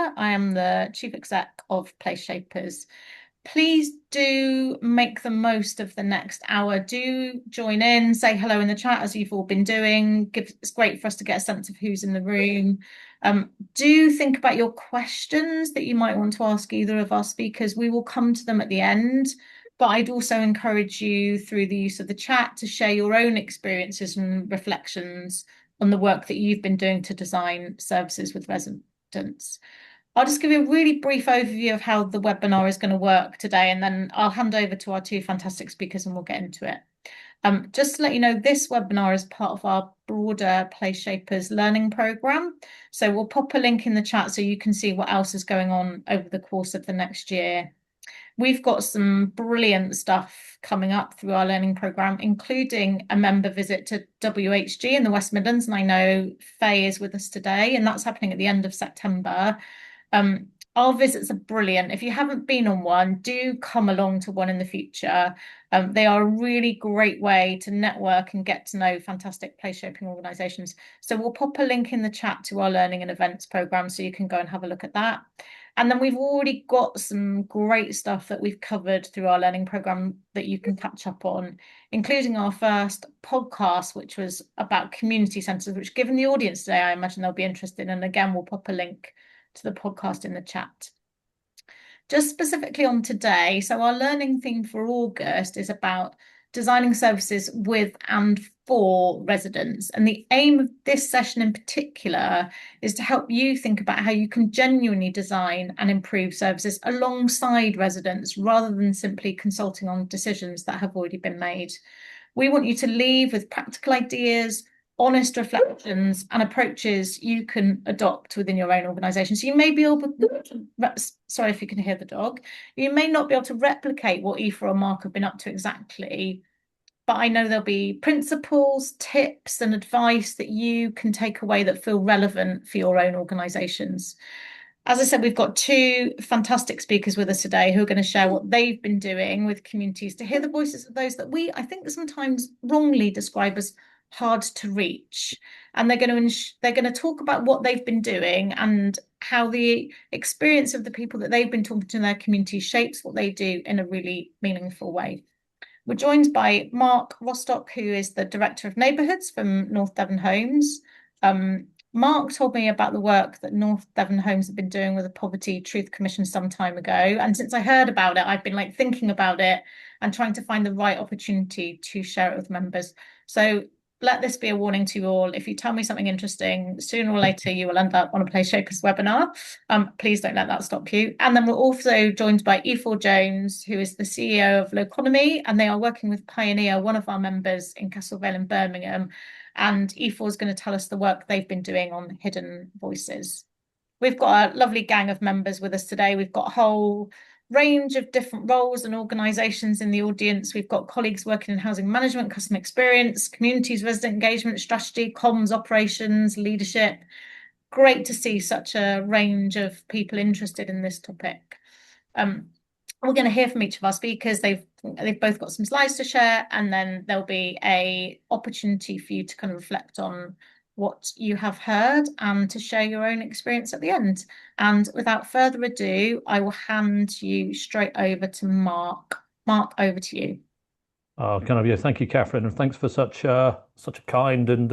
Ryder. I am the Chief Exec of PlaceShapers. Please do make the most of the next hour. Do join in, say hello in the chat as you've all been doing. It's great for us to get a sense of who's in the room. Do think about your questions that you might want to ask either of our speakers. We will come to them at the end, but I'd also encourage you through the use of the chat to share your own experiences and reflections on the work that you've been doing to design services with residents. I'll just give you a really brief overview of how the webinar is going to work today, and then I'll hand over to our two fantastic speakers and we'll get into it. Just to let you know, this webinar is part of our broader PlaceShapers learning program. So we'll pop a link in the chat so you can see what else is going on over the course of the next year. We've got some brilliant stuff coming up through our learning program, including a member visit to WHG in the West Midlands. And I know Faye is with us today, and that's happening at the end of September. Our visits are brilliant. If you haven't been on one, do come along to one in the future. They are a really great way to network and get to know fantastic place shaping organisations. So we'll pop a link in the chat to our learning and events programme so you can go and have a look at that. And then we've already got some great stuff that we've covered through our learning programme that you can catch up on, including our first podcast, which was about community centres, which given the audience today, I imagine they'll be interested in. And again, we'll pop a link to the podcast in the chat. Just specifically on today, so our learning theme for August is about designing services with and for residents. And the aim of this session in particular is to help you think about how you can genuinely design and improve services alongside residents rather than simply consulting on decisions that have already been made. We want you to leave with practical ideas, honest reflections and approaches you can adopt within your own organisation. So you may be able to, sorry if you can hear the dog, you may not be able to replicate what Ifor or Marc have been up to exactly, but I know there'll be principles, tips and advice that you can take away that feel relevant for your own organisations. As I said, we've got two fantastic speakers with us today who are going to share what they've been doing with communities to hear the voices of those that I think sometimes wrongly describe as hard to reach, and they're going to talk about what they've been doing and how the experience of the people that they've been talking to in their community shapes what they do in a really meaningful way. We're joined by Marc Rostock, who is the director of Neighbourhoods from North Devon Homes. Marc told me about the work that North Devon Homes have been doing with the Poverty Truth Commission some time ago, and since I heard about it, I've been thinking about it and trying to find the right opportunity to share it with members. So let this be a warning to you all. If you tell me something interesting, sooner or later you will end up on a PlaceShapers webinar. Please don't let that stop you. And then we're also joined by Ifor Jones, who is the CEO of Loconomy, and they are working with Pioneer, one of our members in Castle Vale in Birmingham. And Ifor is going to tell us the work they've been doing on hidden voices. We've got a lovely gang of members with us today. We've got a whole range of different roles and organisations in the audience. We've got colleagues working in housing management, customer experience, communities, resident engagement, strategy, comms, operations, leadership. Great to see such a range of people interested in this topic. We're going to hear from each of our speakers. They've both got some slides to share, and then there'll be an opportunity for you to kind of reflect on what you have heard and to share your own experience at the end. And without further ado, I will hand you straight over to Marc. Marc, over to you. Thank you, Catherine, and thanks for such a kind and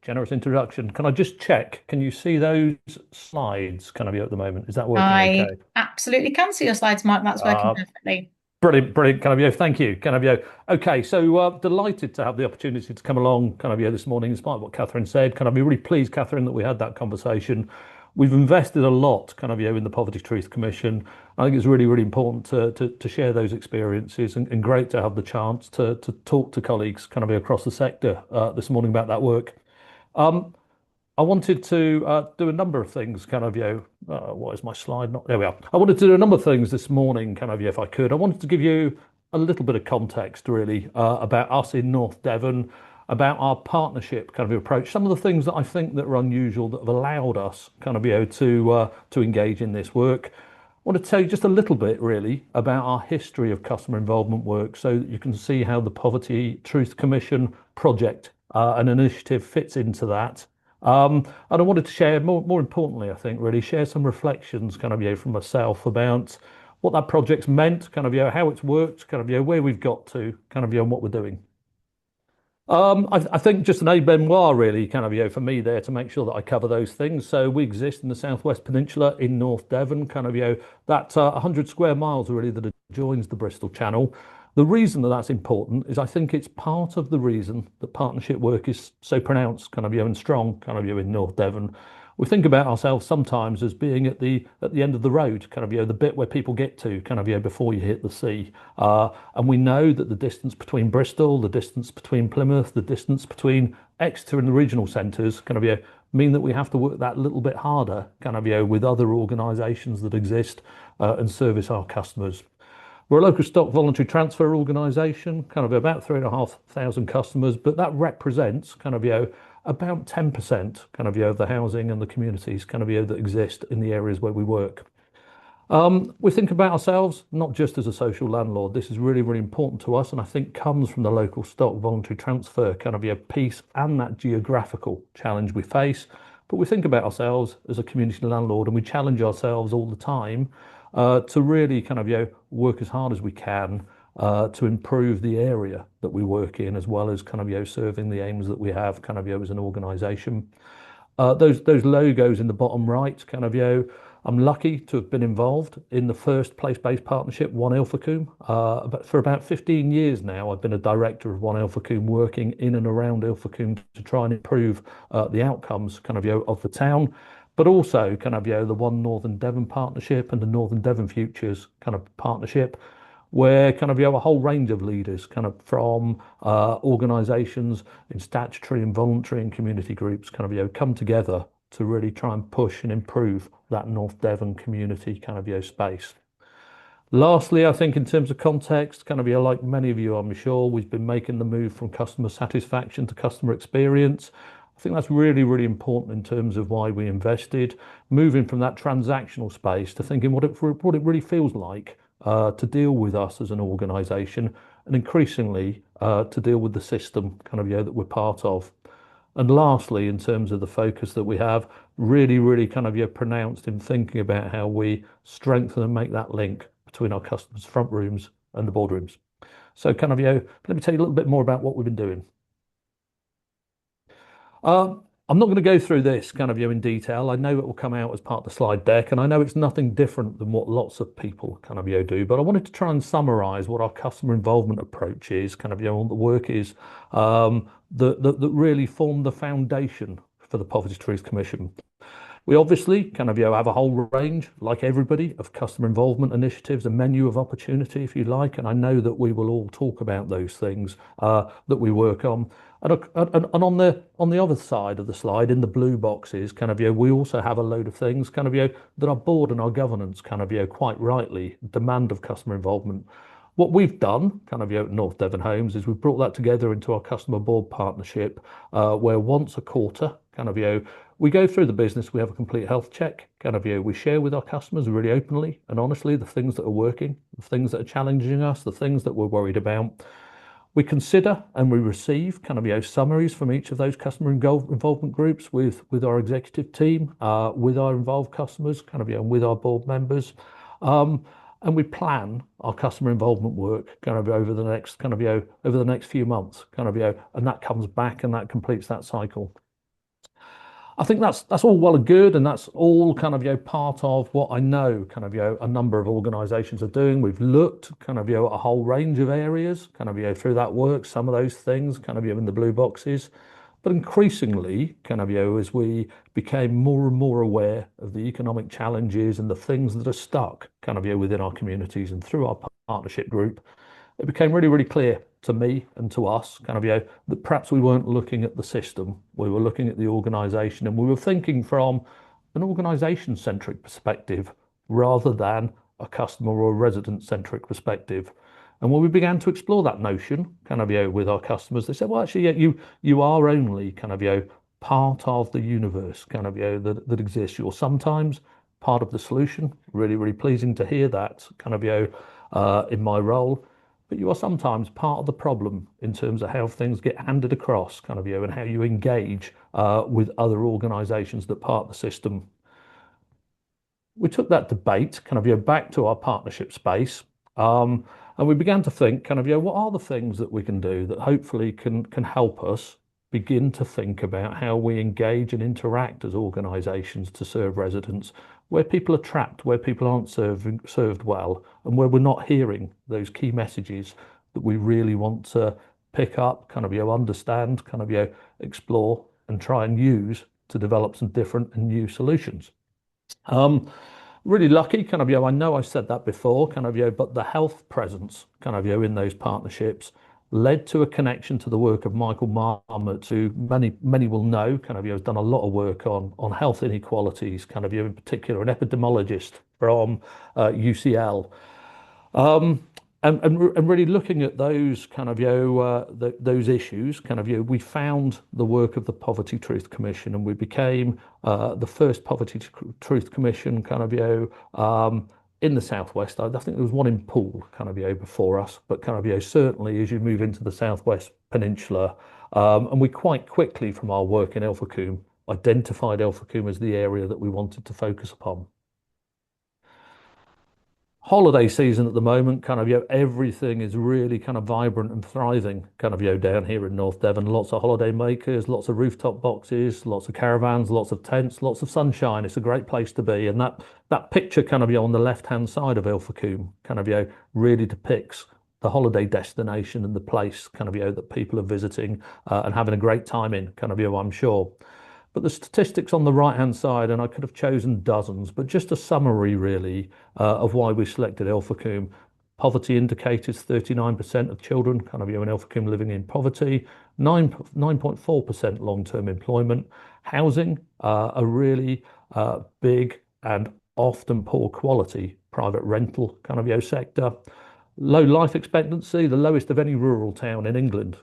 generous introduction. Can I just check? Can you see those slides at the moment? Is that working okay? I absolutely can see your slides, Marc. That's working perfectly. Brilliant. Thank you. Okay, so delighted to have the opportunity to come along this morning, in spite of what Catherine said. Be really pleased, Catherine, that we had that conversation. We've invested a lot in the Poverty Truth Commission. I think it's really, really important to share those experiences, and great to have the chance to talk to colleagues across the sector this morning about that work. I wanted to do a number of things, what is my slide? There we are. I wanted to do a number of things this morning, if I could. I wanted to give you a little bit of context, really, about us in North Devon, about our partnership approach, some of the things that I think that are unusual that have allowed us to engage in this work. I want to tell you just a little bit, really, about our history of customer involvement work, so that you can see how the Poverty Truth Commission project, an initiative, fits into that. And I wanted to share more importantly, I think, really share some reflections kind of, from myself about what that project's meant, kind of, how it's worked, kind of, where we've got to, kind of, and what we're doing. I think just an aide memoir, really, kind of, for me there to make sure that I cover those things. So we exist in the Southwest Peninsula in North Devon, kind of, that 100 square miles really that adjoins the Bristol Channel. The reason that that's important is I think it's part of the reason that partnership work is so pronounced, kind of, and strong, kind of, in North Devon. We think about ourselves sometimes as being at the end of the road, kind of, the bit where people get to, kind of, before you hit the sea. And we know that the distance between Bristol, the distance between Plymouth, the distance between Exeter and the regional centres, kind of, mean that we have to work that little bit harder, kind of, with other organisations that exist and service our customers. We're a local stock voluntary transfer organisation, kind of about 3,500 customers, but that represents kind of, about 10% kind of, of the housing and the communities kind of, that exist in the areas where we work. We think about ourselves not just as a social landlord. This is really, really important to us, and I think comes from the local stock voluntary transfer kind of, piece and that geographical challenge we face. But we think about ourselves as a community landlord, and we challenge ourselves all the time to really kind of, work as hard as we can to improve the area that we work in, as well as kind of, serving the aims that we have kind of, as an organisation. Those logos in the bottom right, kind of, I'm lucky to have been involved in the first place-based partnership, One Ilfracombe. But for about 15 years now, I've been a director of One Ilfracombe, working in and around Ilfracombe to try and improve the outcomes kind of, of the town, but also kind of, the One Northern Devon partnership and the Northern Devon Futures kind of partnership, where kind of, a whole range of leaders kind of from organisations in statutory and voluntary and community groups kind of, come together to really try and push and improve that North Devon community kind of, space. Lastly, I think in terms of context, kind of, like many of you, I'm sure, we've been making the move from customer satisfaction to customer experience. I think that's really, really important in terms of why we invested, moving from that transactional space to thinking what it really feels like to deal with us as an organisation, and increasingly to deal with the system kind of, that we're part of. And lastly, in terms of the focus that we have, really, really kind of, pronounced in thinking about how we strengthen and make that link between our customers' front rooms and the boardrooms. So kind of, let me tell you a little bit more about what we've been doing. I'm not going to go through this kind of, in detail. I know it will come out as part of the slide deck, and I know it's nothing different than what lots of people kind of, do, but I wanted to try and summarize what our customer involvement approach is, kind of, what the work is that really form the foundation for the Poverty Trees Commission. We obviously kind of, have a whole range, like everybody, of customer involvement initiatives, a menu of opportunity, if you like, and I know that we will all talk about those things that we work on. And on the other side of the slide, in the blue boxes, kind of, we also have a load of things, kind of, that our board and our governance kind of, quite rightly demand of customer involvement. What we've done, kind of, at North Devon Homes, is we've brought that together into our customer board partnership, where once a quarter, kind of, we go through the business, we have a complete health check, kind of, we share with our customers really openly and honestly the things that are working, the things that are challenging us, the things that we're worried about. We consider and we receive kind of, summaries from each of those customer involvement groups with our executive team, with our involved customers, kind of, and with our board members. And we plan our customer involvement work kind of over the next kind of, over the next few months, kind of, and that comes back and that completes that cycle. I think that's all well and good, and that's all kind of, part of what I know kind of, a number of organisations are doing. We've looked kind of, at a whole range of areas kind of, through that work, some of those things kind of, in the blue boxes. But increasingly, kind of, as we became more and more aware of the economic challenges and the things that are stuck kind of, within our communities and through our partnership group, it became really, really clear to me and to us kind of, that perhaps we weren't looking at the system, we were looking at the organisation, and we were thinking from an organisation-centric perspective rather than a customer or a resident-centric perspective. And when we began to explore that notion, kind of, with our customers, they said, well, actually, you are only kind of, part of the universe, kind of, that exists. You're sometimes part of the solution. Really, really pleasing to hear that, kind of, in my role. but you are sometimes part of the problem in terms of how things get handed across, and how you engage with other organisations that part of the system. We took that debate back to our partnership space, and we began to think what are the things that we can do that hopefully can help us begin to think about how we engage and interact as organisations to serve residents, where people are trapped, where people aren't served well, and where we're not hearing those key messages that we really want to pick up, understand, explore, and try and use to develop some different and new solutions. Really lucky, I know I've said that before, but the health presence, in those partnerships led to a connection to the work of Michael Marmot, who many will know, has done a lot of work on health inequalities, in particular, an epidemiologist from UCL. And really looking at those those issues, we found the work of the Poverty Truth Commission, and we became the first Poverty Truth Commission in the southwest. I think there was one in Poole before us, but certainly as you move into the southwest peninsula, and we quite quickly from our work in Ilfracombe identified Ilfracombe as the area that we wanted to focus upon. Holiday season at the moment, everything is really vibrant and thriving, down here in North Devon. Lots of holiday makers, lots of rooftop boxes, lots of caravans, lots of tents, lots of sunshine. It's a great place to be. And that picture on the left-hand side of Ilfracombe, really depicts the holiday destination and the place, that people are visiting and having a great time in, I'm sure. But the statistics on the right-hand side, and I could have chosen dozens, but just a summary really of why we selected Ilfracombe. Poverty indicators 39% of children in Ilfracombe living in poverty, 9.4% long-term employment, housing, a really big and often poor quality private rental sector. Low life expectancy, the lowest of any rural town in England,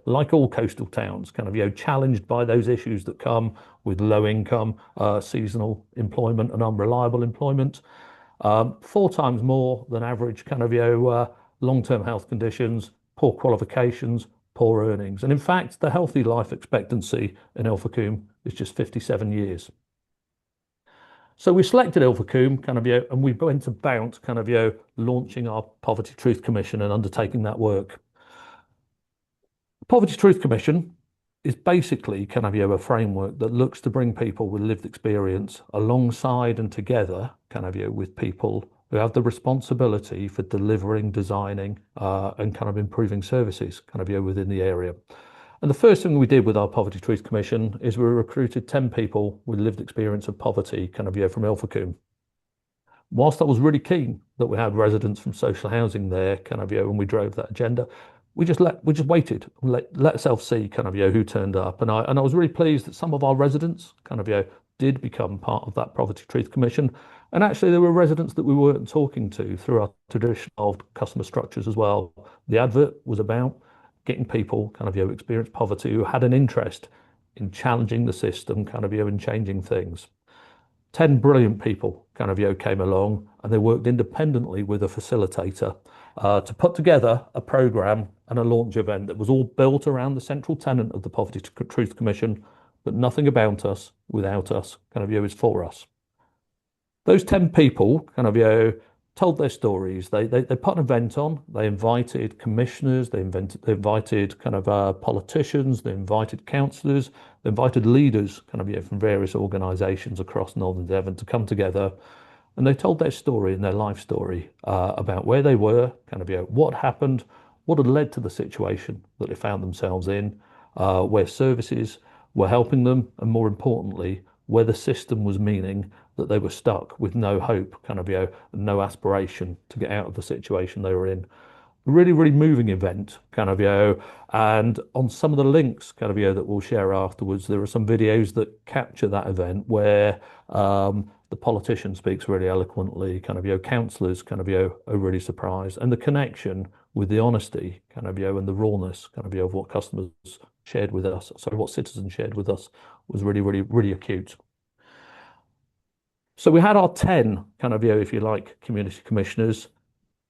like all coastal towns, challenged by those issues that come with low income, seasonal employment and unreliable employment. 4 times more than average, long-term health conditions, poor qualifications, poor earnings. And in fact, the healthy life expectancy in Ilfracombe is just 57 years. So we selected Ilfracombe, and we went about, launching our Poverty Truth Commission and undertaking that work. Poverty Truth Commission is basically, a framework that looks to bring people with lived experience alongside and together, with people who have the responsibility for delivering, designing, and improving services, within the area. And the first thing we did with our Poverty Truth Commission is we recruited 10 people with lived experience of poverty, from Ilfracombe. Whilst I was really keen that we had residents from social housing there, when we drove that agenda, we just waited and let ourselves see, who turned up. And I was really pleased that some of our residents, did become part of that Poverty Truth Commission. And actually, there were residents that we weren't talking to through our traditional customer structures as well. The advert was about getting people who experienced poverty, who had an interest in challenging the system, and changing things. 10 brilliant people came along, and they worked independently with a facilitator to put together a program and a launch event that was all built around the central tenet of the Poverty Truth Commission, but nothing about us without us, is for us. Those 10 people told their stories. They put an event on. They invited commissioners. They invited politicians. They invited councillors. They invited leaders from various organisations across Northern Devon to come together, and they told their story and their life story about where they were, what happened, what had led to the situation that they found themselves in, where services were helping them, and more importantly, where the system was meaning that they were stuck with no hope, no aspiration to get out of the situation they were in. A really, really moving event, and on some of the links, that we'll share afterwards, there are some videos that capture that event where the politician speaks really eloquently, councillors, are really surprised, and the connection with the honesty, and the rawness, of what customers shared with us, what citizens shared with us was really, really, really acute. So we had our 10 if you like, community commissioners.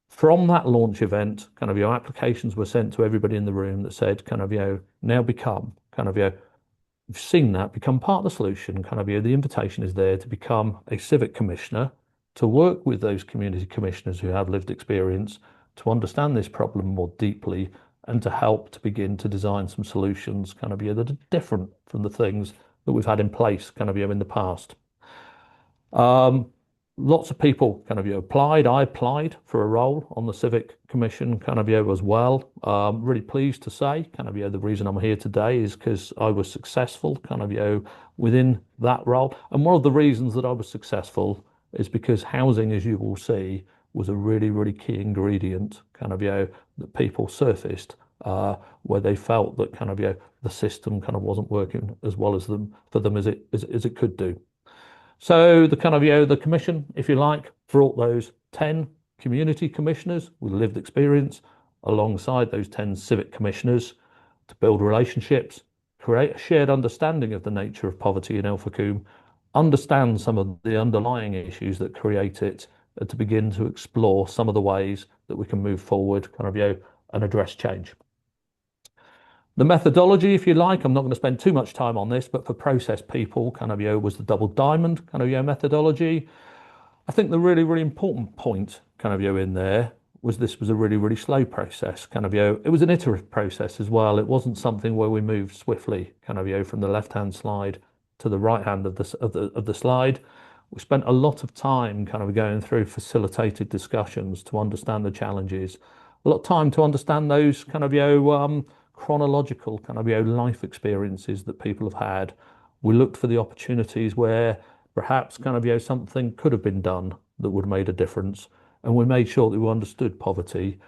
From that launch event, kind of your applications were sent to everybody in the room that said, kind of, now become kind of, you've seen that, become part of the solution, kind of, the invitation is there to become a civic commissioner, to work with those community commissioners who have lived experience, to understand this problem more deeply, and to help to begin to design some solutions, kind of, that are different from the things that we've had in place, kind of, in the past. Um, Lots of people kind of applied. I applied for a role on the Civic Commission kind of as well. Really pleased to say kind of the reason I'm here today is because I was successful kind of within that role. And one of the reasons that I was successful is because housing, as you will see, was a really, really key ingredient kind of that people surfaced where they felt that kind of the system kind of wasn't working as well as them for them as it could do. So the kind of the commission, if you like, brought those 10 community commissioners with lived experience alongside those 10 civic commissioners to build relationships, create a shared understanding of the nature of poverty in Ilfracombe, understand some of the underlying issues that create it, and to begin to explore some of the ways that we can move forward, kind of and address change. The methodology, if you like, I'm not going to spend too much time on this, but for process people, kind of was the double diamond kind of methodology. I think the really, really important point kind of in there was this was a really, really slow process. Kind of it was an iterative process as well. It wasn't something where we moved swiftly, kind of from the left-hand slide to the right hand of the slide. We spent a lot of time kind of going through facilitated discussions to understand the challenges, a lot of time to understand those kind of chronological kind of life experiences that people have had. We looked for the opportunities where perhaps kind of something could have been done that would have made a difference, and we made sure that we understood poverty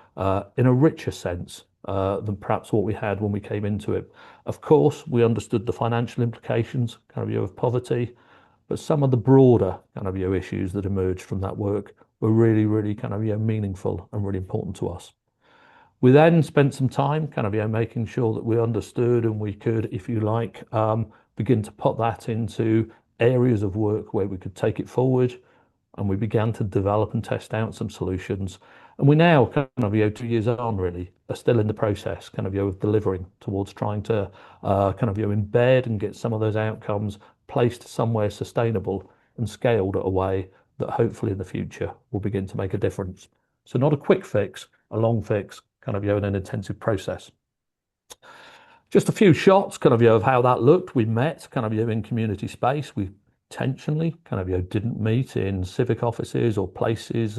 in a richer sense than perhaps what we had when we came into it. Of course, we understood the financial implications kind of poverty, but some of the broader kind of issues that emerged from that work were really, really kind of meaningful and really important to us. We then spent some time kind of making sure that we understood and we could, if you like, begin to put that into areas of work where we could take it forward. And we began to develop and test out some solutions. And we now kind of 2 years on really are still in the process kind of of delivering towards trying to kind of embed and get some of those outcomes placed somewhere sustainable and scaled at a way that hopefully in the future will begin to make a difference. So not a quick fix, a long fix, kind of in an intensive process. Just a few shots kind of how that looked. We met kind of in community space. We intentionally kind of didn't meet in civic offices or places,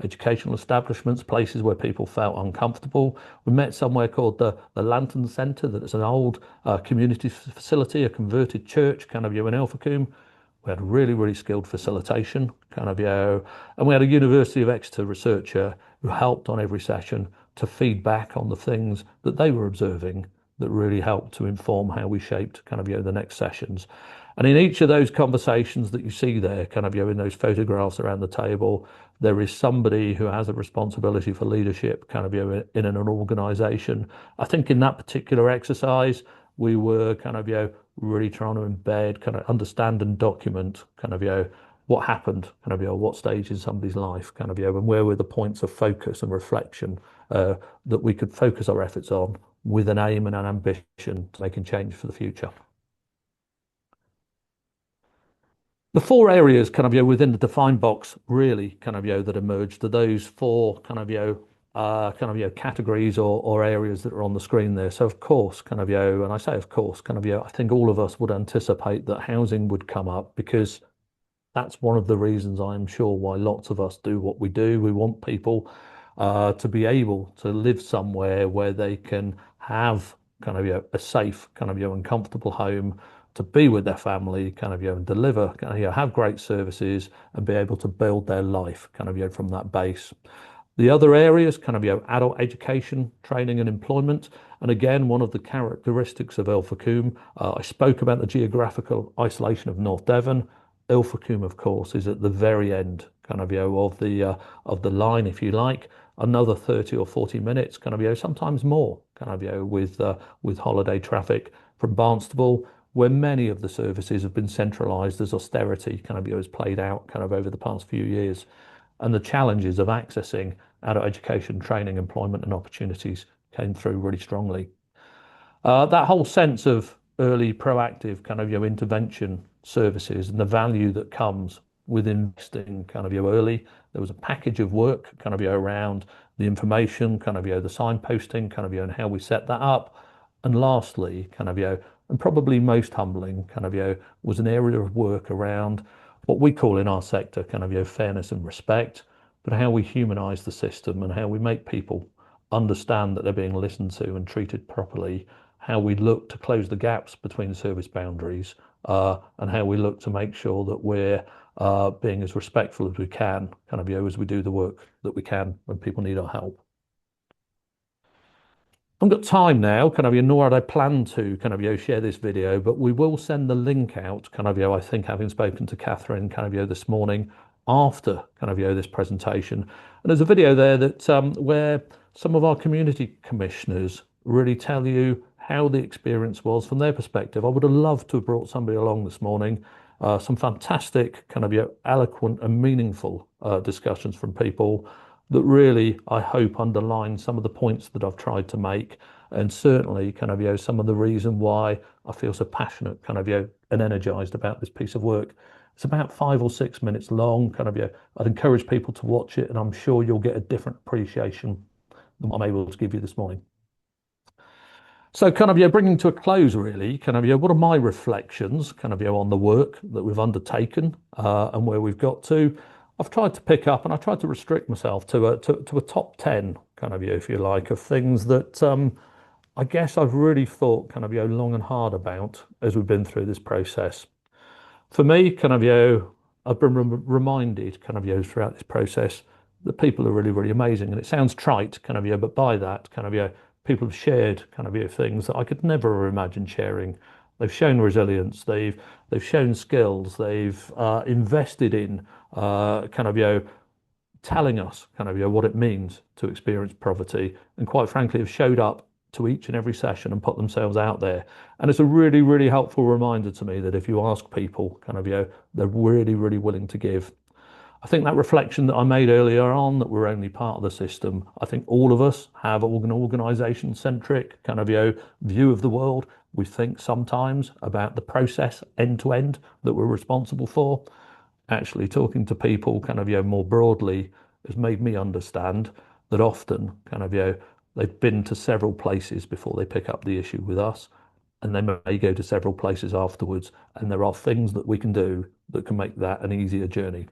educational establishments, places where people felt uncomfortable. We met somewhere called the Lantern Centre, that is an old community facility, a converted church kind of in Ilfracombe. We had really, really skilled facilitation, kind of, and we had a University of Exeter researcher who helped on every session to feed back on the things that they were observing that really helped to inform how we shaped kind of, the next sessions. And in each of those conversations that you see there, kind of, in those photographs around the table, there is somebody who has a responsibility for leadership, kind of, in an organisation. I think in that particular exercise, we were kind of, really trying to embed, kind of understand and document kind of, what happened, kind of, what stage in somebody's life, kind of, and where were the points of focus and reflection that we could focus our efforts on with an aim and an ambition to making change for the future. The four areas kind of within the defined box really kind of that emerged are those four kind of categories or areas that are on the screen there. So of course kind of and I say of course kind of I think all of us would anticipate that housing would come up, because that's one of the reasons I'm sure why lots of us do what we do. We want people to be able to live somewhere where they can have kind of a safe kind of and comfortable home, to be with their family, kind of and deliver, kind of have great services and be able to build their life kind of from that base. The other areas kind of adult education, training and employment. And again, one of the characteristics of Ilfracombe, I spoke about the geographical isolation of North Devon. Ilfracombe, of course, is at the very end kind of of the line, if you like. Another 30 or 40 minutes, kind of sometimes more, kind of with holiday traffic from Barnstable, where many of the services have been centralised as austerity kind of has played out kind of over the past few years. and the challenges of accessing adult education, training, employment, and opportunities came through really strongly. That whole sense of early proactive kind of intervention services and the value that comes with investing kind of early. There was a package of work kind of around the information, kind of the signposting, kind of and how we set that up. And lastly, kind of and probably most humbling, kind of was an area of work around what we call in our sector kind of fairness and respect, but how we humanize the system and how we make people understand that they're being listened to and treated properly, how we look to close the gaps between service boundaries, and how we look to make sure that we're being as respectful as we can, kind of as we do the work that we can when people need our help. I haven't got time now, kind of nor had I planned to kind of share this video, but we will send the link out, kind of I think having spoken to Catherine kind of this morning after kind of this presentation. And there's a video there that where some of our community commissioners really tell you how the experience was from their perspective. I would have loved to have brought somebody along this morning. Some fantastic kind of eloquent and meaningful discussions from people that really, I hope, underline some of the points that I've tried to make, and certainly kind of some of the reason why I feel so passionate, kind of and energized about this piece of work. It's about 5 or 6 minutes long, kind of I'd encourage people to watch it, and I'm sure you'll get a different appreciation than what I'm able to give you this morning. So kind of bringing to a close really, kind of what are my reflections kind of on the work that we've undertaken and where we've got to. I've tried to pick up, and I tried to restrict myself to a top 10 kind of if you like, of things that I guess I've really thought kind of long and hard about as we've been through this process. For me, kind of I've been reminded kind of throughout this process that people are really, really amazing. And it sounds trite, kind of but by that kind of people have shared kind of things that I could never have imagined sharing. They've shown resilience. They've shown skills. They've invested in kind of telling us kind of what it means to experience poverty, and quite frankly have showed up to each and every session and put themselves out there. And it's a really, really helpful reminder to me that if you ask people kind of they're really, really willing to give. I think that reflection that I made earlier on, that we're only part of the system, I think all of us have an organisation-centric kind of view of the world. We think sometimes about the process end to end that we're responsible for. Actually talking to people kind of more broadly has made me understand that often kind of they've been to several places before they pick up the issue with us, and they may go to several places afterwards, and there are things that we can do that can make that an easier journey.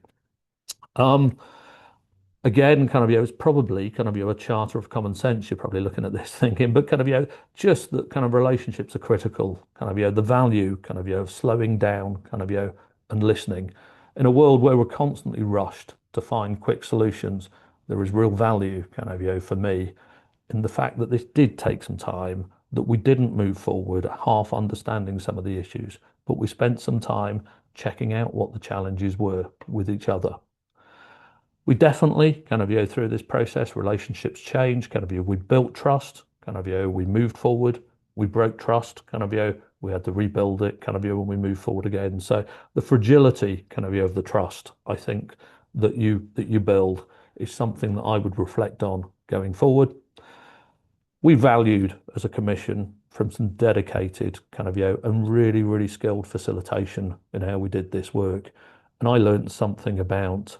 Again, kind of it's probably kind of a charter of common sense. You're probably looking at this thinking, but kind of just that kind of relationships are critical. Kind of the value kind of slowing down, kind of and listening. In a world where we're constantly rushed to find quick solutions, there is real value kind of for me in the fact that this did take some time, that we didn't move forward half understanding some of the issues, but we spent some time checking out what the challenges were with each other. We definitely kind of through this process, relationships change, kind of we built trust, kind of we moved forward, we broke trust, kind of we had to rebuild it, kind of when we move forward again. So the fragility kind of the trust, I think that you build is something that I would reflect on going forward. We valued as a commission from some dedicated kind of and really, really skilled facilitation in how we did this work. And I learned something about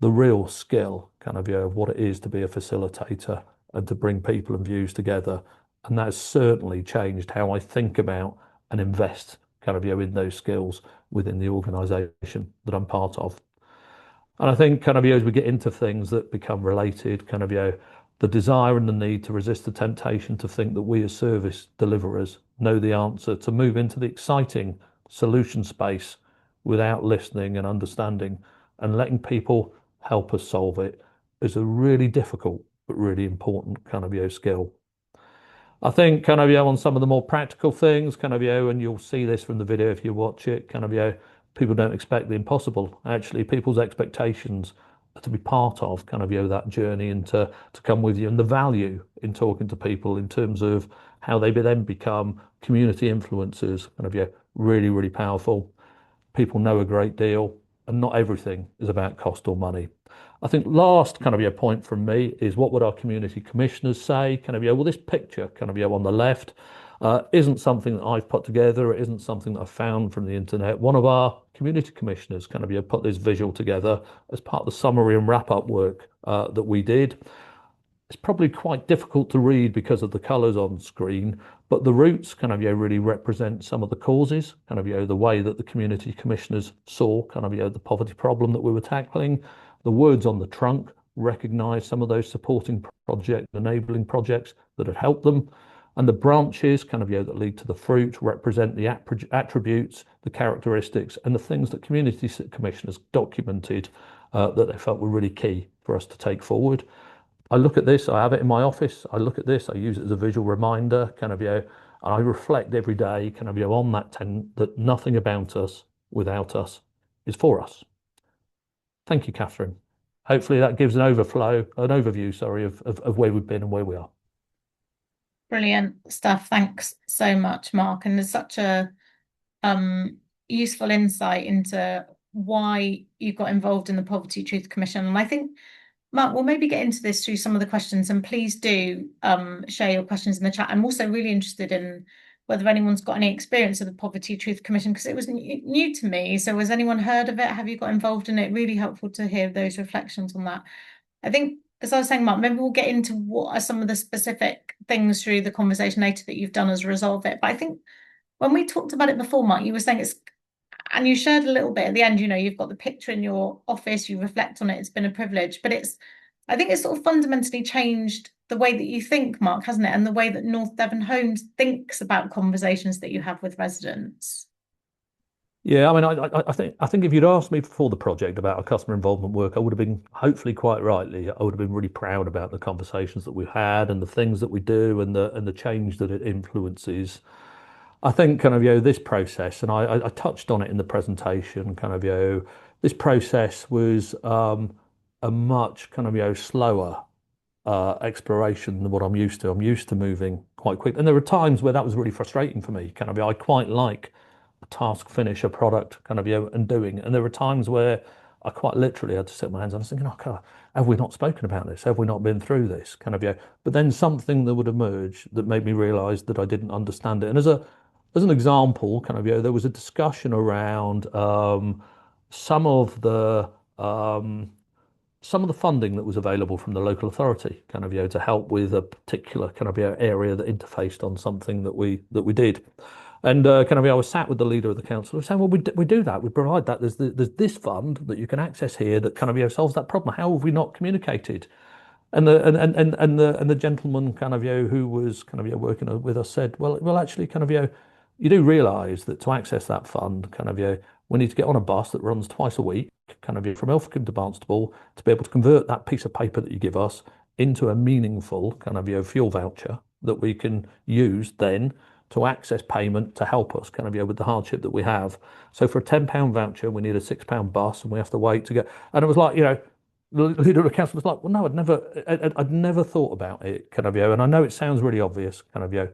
the real skill kind of what it is to be a facilitator and to bring people and views together. And that has certainly changed how I think about and invest kind of in those skills within the organisation that I'm part of. And I think kind of as we get into things that become related, kind of the desire and the need to resist the temptation to think that we as service deliverers know the answer, to move into the exciting solution space without listening and understanding and letting people help us solve it, is a really difficult but really important kind of skill. I think kind of on some of the more practical things, kind of and you'll see this from the video if you watch it, kind of people don't expect the impossible. Actually, people's expectations are to be part of kind of that journey and to come with you, and the value in talking to people in terms of how they then become community influencers, kind of really, really powerful. People know a great deal. and not everything is about cost or money. I think last kind of your point from me is what would our community commissioners say? Kind of, well, this picture kind of, on the left isn't something that I've put together. It isn't something that I found from the internet. One of our community commissioners kind of, put this visual together as part of the summary and wrap up work that we did. It's probably quite difficult to read because of the colours on screen, but the roots kind of really represent some of the causes, kind of the way that the community commissioners saw kind of the poverty problem that we were tackling. The words on the trunk recognise some of those supporting project, enabling projects that had helped them. And the branches kind of that lead to the fruit represent the attributes, the characteristics, and the things that community commissioners documented that they felt were really key for us to take forward. I look at this, I have it in my office. I look at this, I use it as a visual reminder, kind of, and I reflect every day, kind of, on that tent that nothing about us without us is for us. Thank you, Catherine. Hopefully that gives an overview, sorry, of where we've been and where we are. Brilliant stuff. Thanks so much, Mark. And there's such a useful insight into why you got involved in the Poverty Truth Commission. And I think, Mark, we'll maybe get into this through some of the questions, and please do share your questions in the chat. I'm also really interested in whether anyone's got any experience of the Poverty Truth Commission, because it was new to me. So has anyone heard of it? Have you got involved in it? Really helpful to hear those reflections on that. I think, as I was saying, Mark, maybe we'll get into what are some of the specific things through the conversation later that you've done as a result of it. But I think when we talked about it before, Mark, you were saying it's, and you shared a little bit at the end, you've got the picture in your office, you reflect on it, it's been a privilege, but I think it's sort of fundamentally changed the way that you think, Mark, hasn't it? And the way that North Devon Homes thinks about conversations that you have with residents. Yeah, I mean, I think if you'd asked me before the project about our customer involvement work, I would have been, hopefully quite rightly, I would have been really proud about the conversations that we've had and the things that we do and the change that it influences. I think kind of this process, and I touched on it in the presentation, kind of this process was a much kind of slower exploration than what I'm used to. I'm used to moving quite quick, and there were times where that was really frustrating for me. Kind of I quite like a task finish, a product, kind of and doing. And there were times where I quite literally had to sit on my hands and I was thinking, oh God, have we not spoken about this? Have we not been through this? Kind of But then something that would emerge that made me realise that I didn't understand it. And as an example, kind of there was a discussion around some of the some of the funding that was available from the local authority, kind of to help with a particular kind of area that interfaced on something that we did. And kind of I was sat with the leader of the council saying, well, we do that, we provide that. There's this fund that you can access here that kind of solves that problem. How have we not communicated? And the gentleman kind of who was kind of working with us said, well actually kind of you do realise that to access that fund, kind of we need to get on a bus that runs twice a week, kind of from Ilfracombe to Barnstaple, to be able to convert that piece of paper that you give us into a meaningful kind of fuel voucher that we can use then to access payment to help us kind of with the hardship that we have. So for a £10 voucher, we need a £6 bus, and we have to wait to get. And it was like, the leader of the council was like, well, no, I'd never thought about it, kind of and I know it sounds really obvious, kind of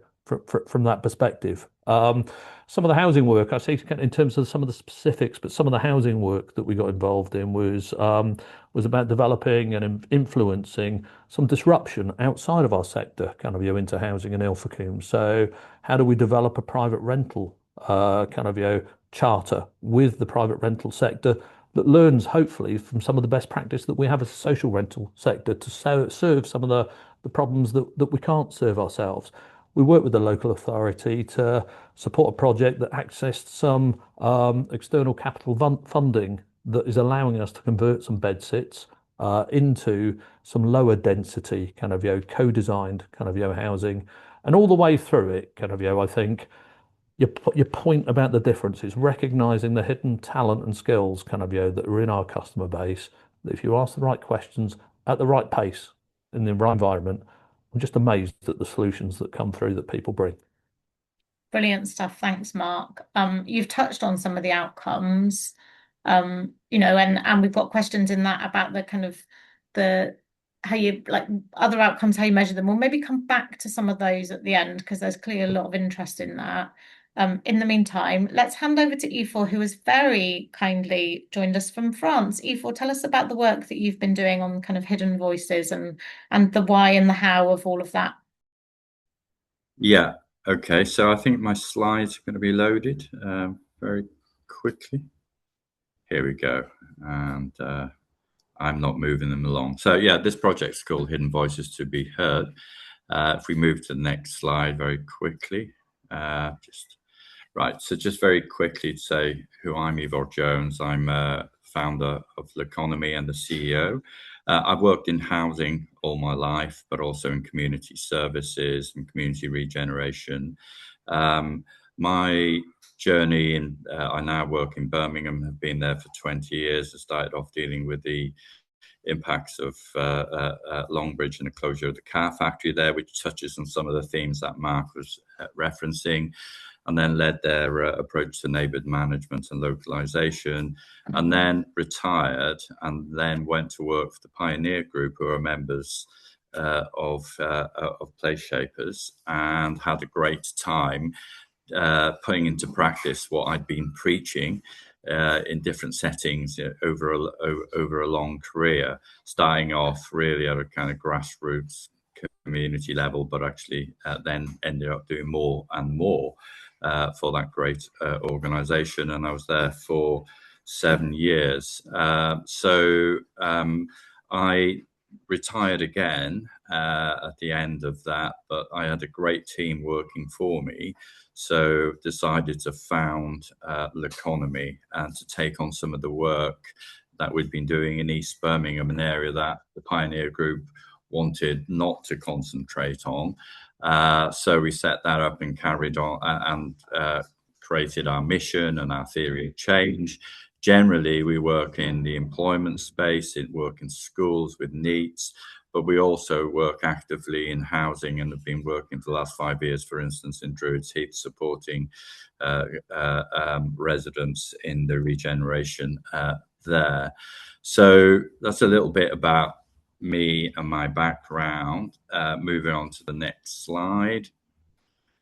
from that perspective. Some of the housing work I see in terms of some of the specifics, but some of the housing work that we got involved in was about developing and influencing some disruption outside of our sector, kind of into housing in Ilfracombe. So how do we develop a private rental kind of charter with the private rental sector that learns hopefully from some of the best practice that we have as a social rental sector to serve some of the problems that we can't serve ourselves. We work with the local authority to support a project that accessed some external capital funding that is allowing us to convert some bed sits into some lower density kind of co-designed kind of housing, and all the way through it kind of I think your point about the differences, recognizing the hidden talent and skills kind of that are in our customer base, that if you ask the right questions at the right pace in the right environment, I'm just amazed at the solutions that come through that people bring. Brilliant stuff. Thanks, Mark. You've touched on some of the outcomes, and we've got questions in that about the kind of how you like other outcomes, how you measure them. We'll maybe come back to some of those at the end because there's clearly a lot of interest in that. In the meantime, let's hand over to Ifor, who has very kindly joined us from France. Ifor, tell us about the work that you've been doing on kind of hidden voices and the why and the how of all of that. Yeah, okay. So I think my slides are going to be loaded very quickly. Here we go. And I'm not moving them along. So yeah, this project's called Hidden Voices to Be Heard. If we move to the next slide very quickly, so just very quickly to say who I'm Ifor Jones. I'm founder of Loconomy and the CEO. I've worked in housing all my life, but also in community services and community regeneration. My journey I now work in Birmingham, have been there for 20 years. I started off dealing with the impacts of Longbridge and the closure of the car factory there, which touches on some of the themes that Marc was referencing, and then led their approach to neighbourhood management and localisation, and then retired, and then went to work for the Pioneer Group, who are members of PlaceShapers, and had a great time putting into practice what I'd been preaching in different settings over a long career, starting off really at a kind of grassroots community level, but actually then ended up doing more and more for that great organization. And I was there for 7 years. I retired again at the end of that, but I had a great team working for me. So decided to found Loconomy and to take on some of the work that we'd been doing in East Birmingham, an area that the Pioneer Group wanted not to concentrate on. So we set that up and carried on and created our mission and our theory of change. Generally, we work in the employment space, work in schools with needs, but we also work actively in housing and have been working for the last 5 years, for instance, in Druids Heath, supporting residents in the regeneration there. So that's a little bit about me and my background. Moving on to the next slide.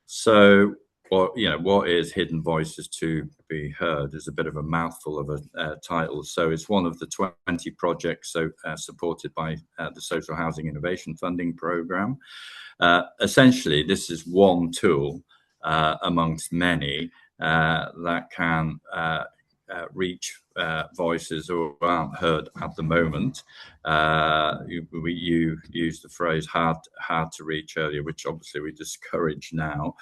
So what is Hidden Voices to Be Heard is a bit of a mouthful of a title. So it's one of the 20 projects supported by the Social Housing Innovation Funding Programme. Essentially, this is one tool amongst many that can reach voices who aren't heard at the moment. You used the phrase hard to reach earlier, which obviously we discourage now,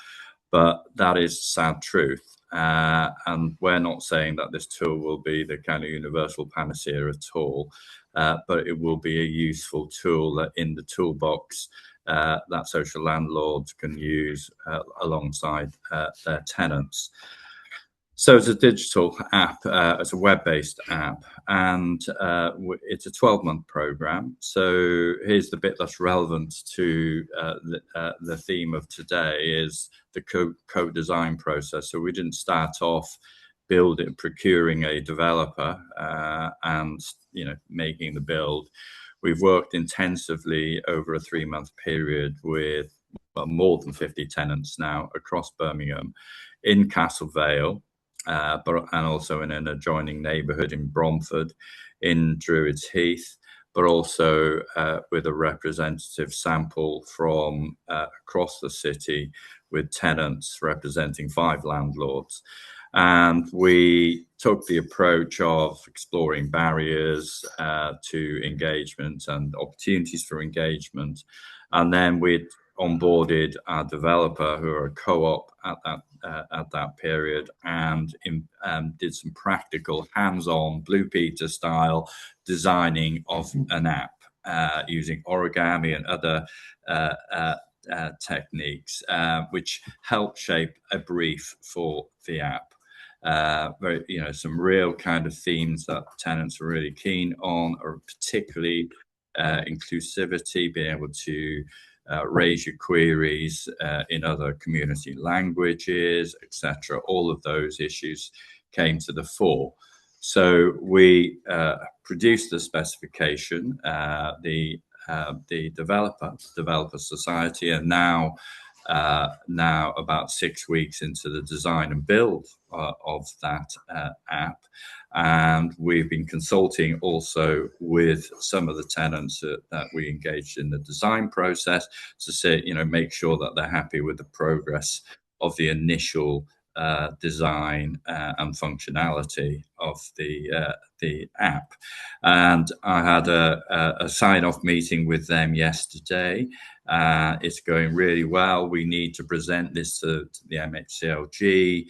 but that is sad truth. And we're not saying that this tool will be the kind of universal panacea at all, but it will be a useful tool that in the toolbox that social landlords can use alongside their tenants. So it's a digital app, it's a web-based app, and it's a 12-month program. So here's the bit that's relevant to the theme of today is the co-design process. So we didn't start off procuring a developer and making the build. We've worked intensively over a 3-month period with more than 50 tenants now across Birmingham, in Castle Vale, and also in an adjoining neighbourhood in Bromford, in Druids Heath, but also with a representative sample from across the city with tenants representing 5 landlords. And we took the approach of exploring barriers to engagement and opportunities for engagement. And then we'd onboarded our developer, who are a co-op at that period, and did some practical hands-on Blue Peter style designing of an app using origami and other techniques, which helped shape a brief for the app. Some real kind of themes that tenants are really keen on, are particularly inclusivity, being able to raise your queries in other community languages, etc. All of those issues came to the fore. So we produced the specification, the developer society, and now now about 6 weeks into the design and build of that app. And we've been consulting also with some of the tenants that we engaged in the design process to say, make sure that they're happy with the progress of the initial design and functionality of the app. And I had a sign-off meeting with them yesterday. It's going really well. We need to present this to the MHCLG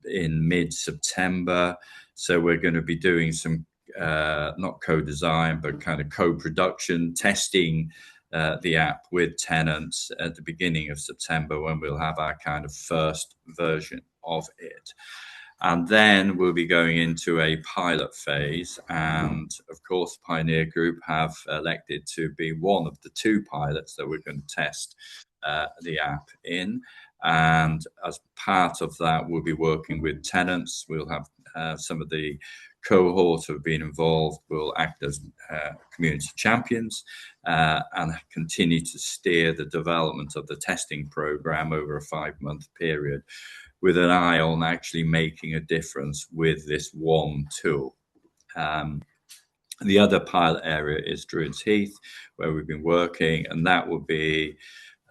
in mid-September. So we're going to be doing some not co-design, but kind of co-production testing the app with tenants at the beginning of September, when we'll have our kind of first version of it. And then we'll be going into a pilot phase. And of course, Pioneer Group have elected to be one of the 2 pilots that we're going to test the app in. And as part of that, we'll be working with tenants. We'll have some of the cohort who have been involved will act as community champions and continue to steer the development of the testing program over a 5-month period, with an eye on actually making a difference with this one tool. The other pilot area is Druids Heath, where we've been working, and that will be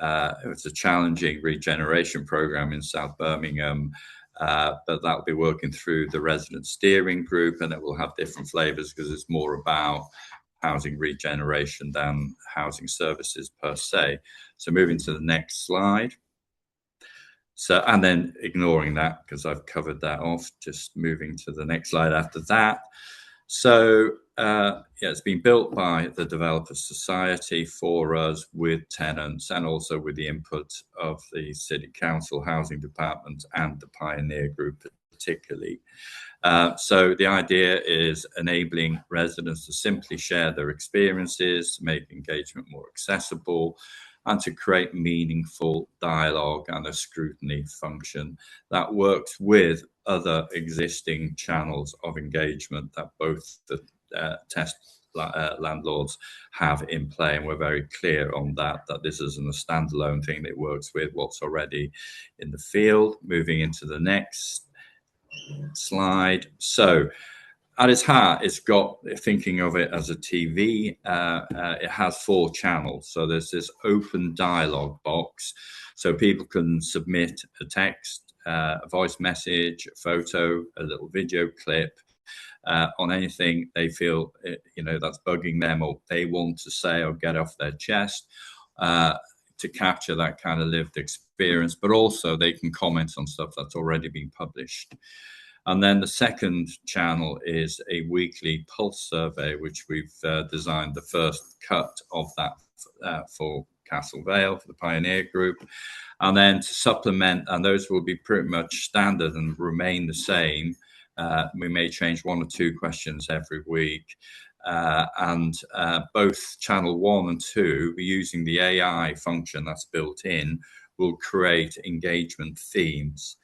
it's a challenging regeneration program in South Birmingham. But that'll be working through the resident steering group, and it will have different flavors because it's more about housing regeneration than housing services per se. So moving to the next slide. So, and then ignoring that because I've covered that off, just moving to the next slide after that. So it's been built by the Developers Society for us, with tenants, and also with the input of the City Council Housing Department and the Pioneer Group particularly. So the idea is enabling residents to simply share their experiences, to make engagement more accessible, and to create meaningful dialogue and a scrutiny function that works with other existing channels of engagement that both the test landlords have in play. And we're very clear on that this isn't a standalone thing that works with what's already in the field. Moving into the next slide. So at its heart, it's got, thinking of it as a TV, it has 4 channels. So there's this open dialogue box, so people can submit a text, a voice message, a photo, a little video clip on anything they feel that's bugging them or they want to say or get off their chest, to capture that kind of lived experience. But also they can comment on stuff that's already been published. And then the second channel is a weekly pulse survey, which we've designed the first cut of that for Castle Vale, for the Pioneer Group. And then to supplement, and those will be pretty much standard and remain the same. We may change 1 or 2 questions every week. And both channel 1 and 2, using the AI function that's built in, will create engagement themes.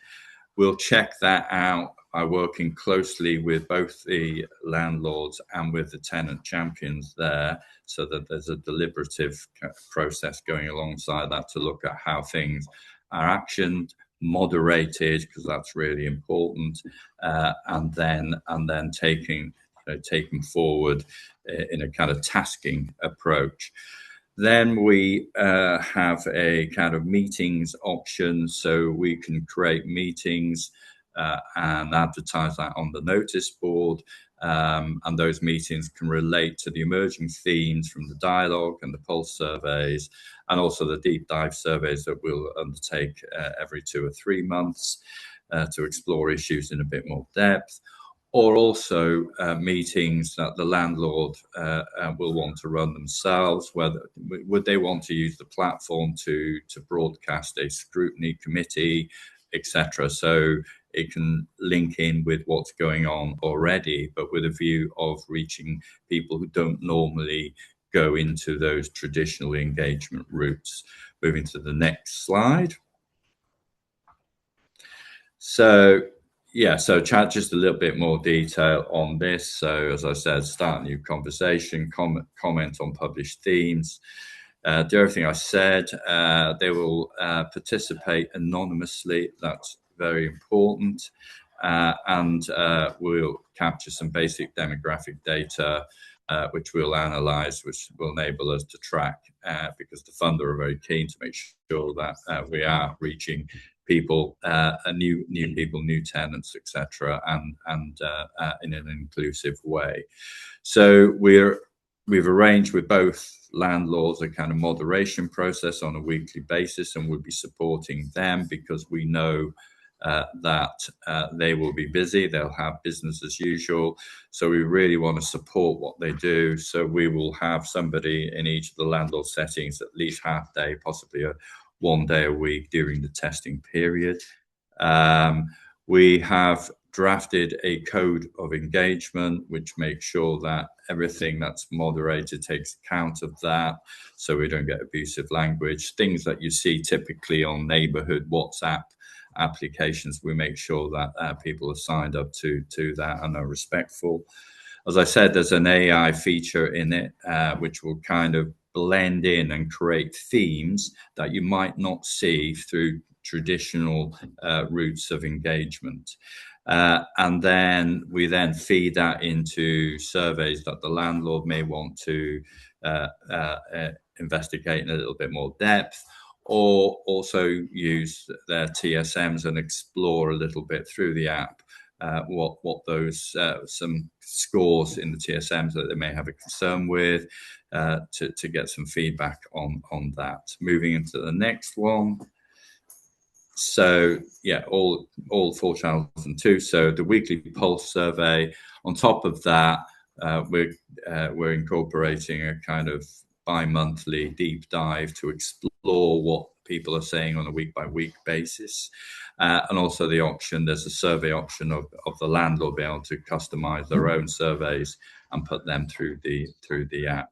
We'll check that out by working closely with both the landlords and with the tenant champions there, so that there's a deliberative process going alongside that to look at how things are actioned, moderated, because that's really important, and then taking forward in a kind of tasking approach. Then we have a kind of meetings option, so we can create meetings and advertise that on the notice board. And those meetings can relate to the emerging themes from the dialogue and the pulse surveys, and also the deep dive surveys that we'll undertake every 2 or 3 months to explore issues in a bit more depth. Or also meetings that the landlord will want to run themselves, whether would they want to use the platform to broadcast a scrutiny committee, etc. So it can link in with what's going on already, but with a view of reaching people who don't normally go into those traditional engagement routes. Moving to the next slide. So chat just a little bit more detail on this. So as I said, start a new conversation, comment on published themes, do everything I said. They will participate anonymously. That's very important. And we'll capture some basic demographic data, which we'll analyze, which will enable us to track, because the funder are very keen to make sure that we are reaching people, new people, new tenants, etc., and in an inclusive way. So we've arranged with both landlords a kind of moderation process on a weekly basis, and we'll be supporting them because we know that they will be busy. They'll have business as usual. So we really want to support what they do. So we will have somebody in each of the landlord settings at least half day, possibly one day a week during the testing period. We have drafted a code of engagement, which makes sure that everything that's moderated takes account of that, so we don't get abusive language. Things that you see typically on neighborhood WhatsApp applications, we make sure that people are signed up to that and are respectful. As I said, there's an AI feature in it, which will kind of blend in and create themes that you might not see through traditional routes of engagement. And then we then feed that into surveys that the landlord may want to investigate in a little bit more depth, or also use their TSMs and explore a little bit through the app what those some scores in the TSMs that they may have a concern with, to get some feedback on that. Moving into the next one. So yeah, all 4 channels and 2. So the weekly pulse survey. On top of that, we're incorporating a kind of bi-monthly deep dive to explore what people are saying on a week-by-week basis, and also the option. There's a survey option of the landlord being able to customize their own surveys and put them through the app.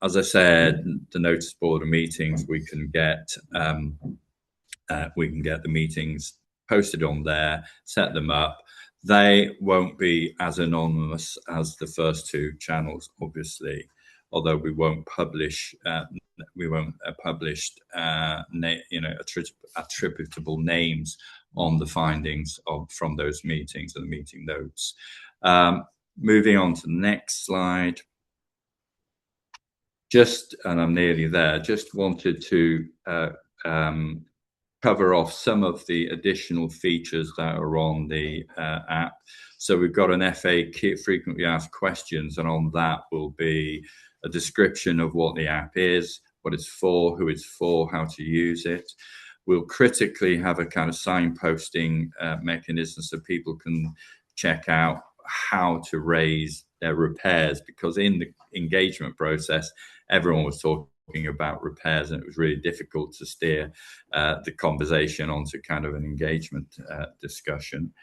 As I said, the notice board of meetings, we can get the meetings posted on there, set them up. They won't be as anonymous as the first 2 channels, obviously, although we won't publish attributable names on the findings from those meetings and the meeting notes. Moving on to the next slide. And I'm nearly there. Just wanted to cover off some of the additional features that are on the app. So we've got an FAQ, frequently asked questions, and on that will be a description of what the app is, what it's for, who it's for, how to use it. We'll critically have a kind of signposting mechanism so people can check out how to raise their repairs, because in the engagement process, everyone was talking about repairs, and it was really difficult to steer the conversation onto kind of an engagement discussion.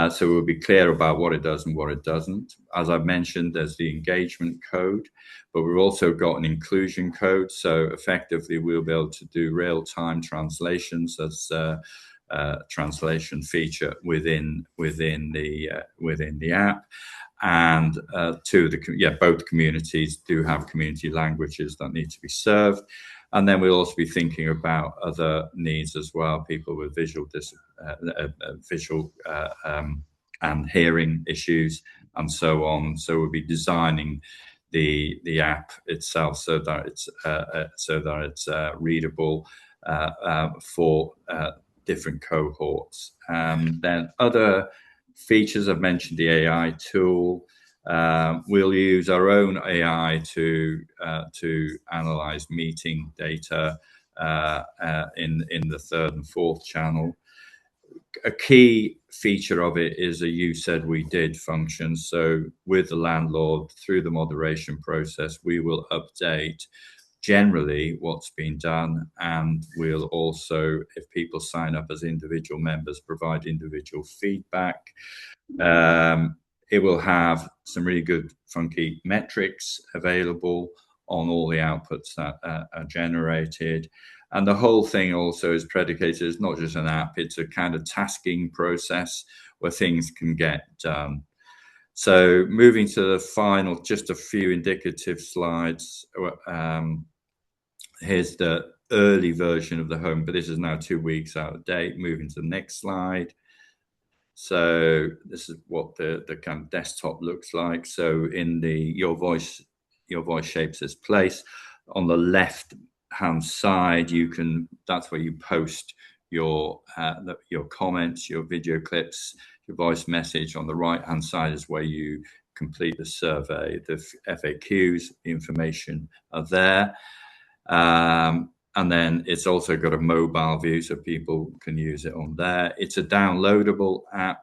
So we'll be clear about what it does and what it doesn't. As I've mentioned, there's the engagement code, but we've also got an inclusion code. So effectively, we'll be able to do real-time translations as translation feature within the app. And both communities do have community languages that need to be served. And then we'll also be thinking about other needs as well, people with visual and hearing issues and so on. So we'll be designing the app itself so that it's readable for different cohorts. Then other features, I've mentioned the AI tool. We'll use our own AI to analyze meeting data in the 3rd and 4th channel. A key feature of it is a "you said we did" function. So with the landlord, through the moderation process, we will update generally what's been done, and we'll also, if people sign up as individual members, provide individual feedback. It will have some really good funky metrics available on all the outputs that are generated. And the whole thing also is predicated, it's not just an app, it's a kind of tasking process where things can get done. So moving to the final, just a few indicative slides. here's the early version of the home, but this is now 2 weeks out of date. Moving to the next slide. So this is what the kind of desktop looks like. So in the your voice shapes this place. On the left hand side, that's where you post your comments, your video clips, your voice message. On the right hand side is where you complete the survey. The FAQs, the information are there. And then it's also got a mobile view, so people can use it on there. It's a downloadable app,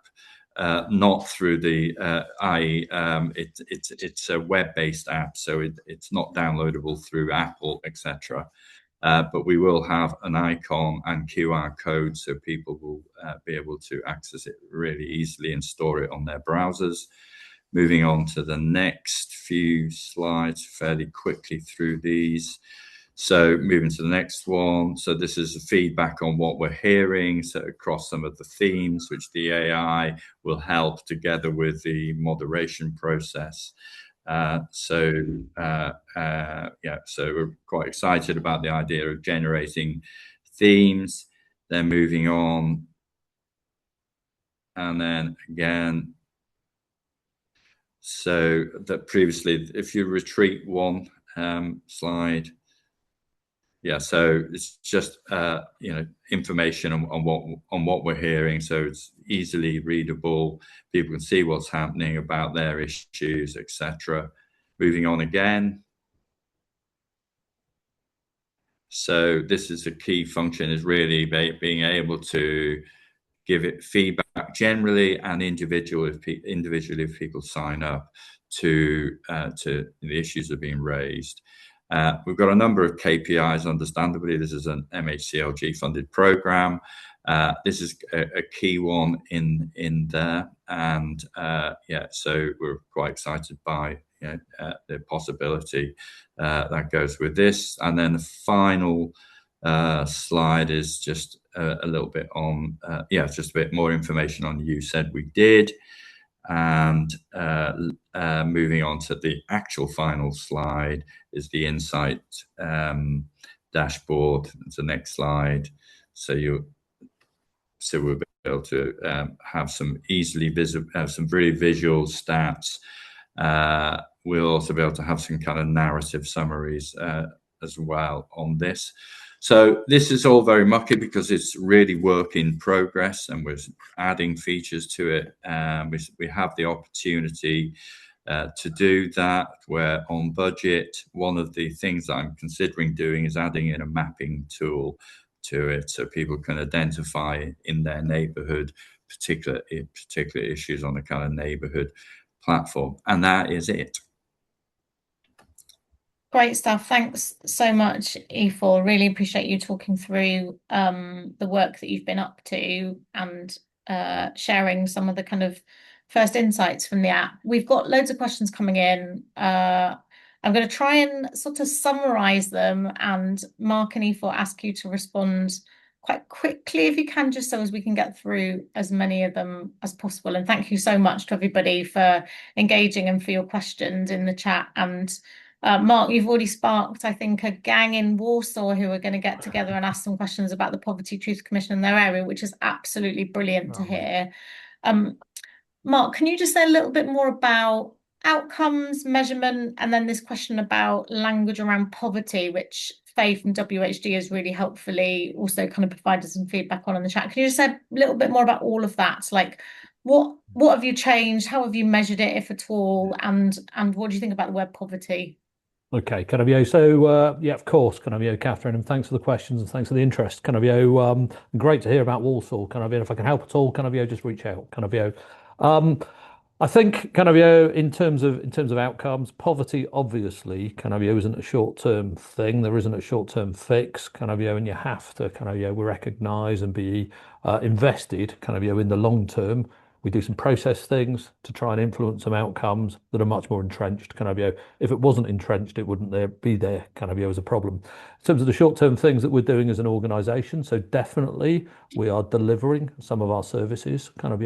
not through the it's a web-based app, so it's not downloadable through Apple, etc. But we will have an icon and QR code, so people will be able to access it really easily and store it on their browsers. Moving on to the next few slides, fairly quickly through these. So moving to the next one. So this is the feedback on what we're hearing, so across some of the themes, which the AI will help together with the moderation process. So we're quite excited about the idea of generating themes. Then moving on. And then again, so that previously, if you retreat one slide, so it's just information on what we're hearing, so it's easily readable. People can see what's happening about their issues, etc. Moving on again. So this is a key function, is really being able to give it feedback generally and individually if people sign up to the issues that are being raised. We've got a number of KPIs, understandably. This is an MHCLG funded program. This is a key one in there. And so we're quite excited by the possibility that goes with this. And then the final slide is just a little bit on, just a bit more information on You Said We Did. And moving on to the actual final slide is the insight dashboard. It's the next slide. So we'll be able to have some easily visible, some really visual stats. We'll also be able to have some kind of narrative summaries as well on this. So this is all very mucky because it's really work in progress, and we're adding features to it. We have the opportunity to do that. We're on budget. One of the things that I'm considering doing is adding in a mapping tool to it, so people can identify in their neighborhood particular issues on a kind of neighborhood platform. And that is it. Great stuff. Thanks so much, Ifor. Really appreciate you talking through the work that you've been up to and sharing some of the kind of first insights from the app. We've got loads of questions coming in. I'm going to try and sort of summarize them, and Marc and Ifor ask you to respond quite quickly if you can, just so as we can get through as many of them as possible. And thank you so much to everybody for engaging and for your questions in the chat. And Marc, you've already sparked, I think, a gang in Warsaw who are going to get together and ask some questions about the Poverty Truth Commission in their area, which is absolutely brilliant to hear. Marc, can you just say a little bit more about outcomes, measurement, and then this question about language around poverty, which Faye from WHD has really helpfully also kind of provided some feedback on in the chat. Can you just say a little bit more about all of that? Like, what have you changed? How have you measured it, if at all? And what do you think about the word poverty? Okay, kind of, so of course, kind of, Catherine, and thanks for the questions and thanks for the interest. Kind of, great to hear about Walsall. Kind of, if I can help at all, kind of, just reach out. Kind of, I think, kind of, in terms of outcomes, poverty obviously kind of isn't a short-term thing. There isn't a short-term fix. Kind of, and you have to kind of recognise and be invested. Kind of, in the long term. We do some process things to try and influence some outcomes that are much more entrenched. Kind of, if it wasn't entrenched, it wouldn't be there. Kind of, as a problem. In terms of the short-term things that we're doing as an organisation, so definitely we are delivering some of our services. Kind of,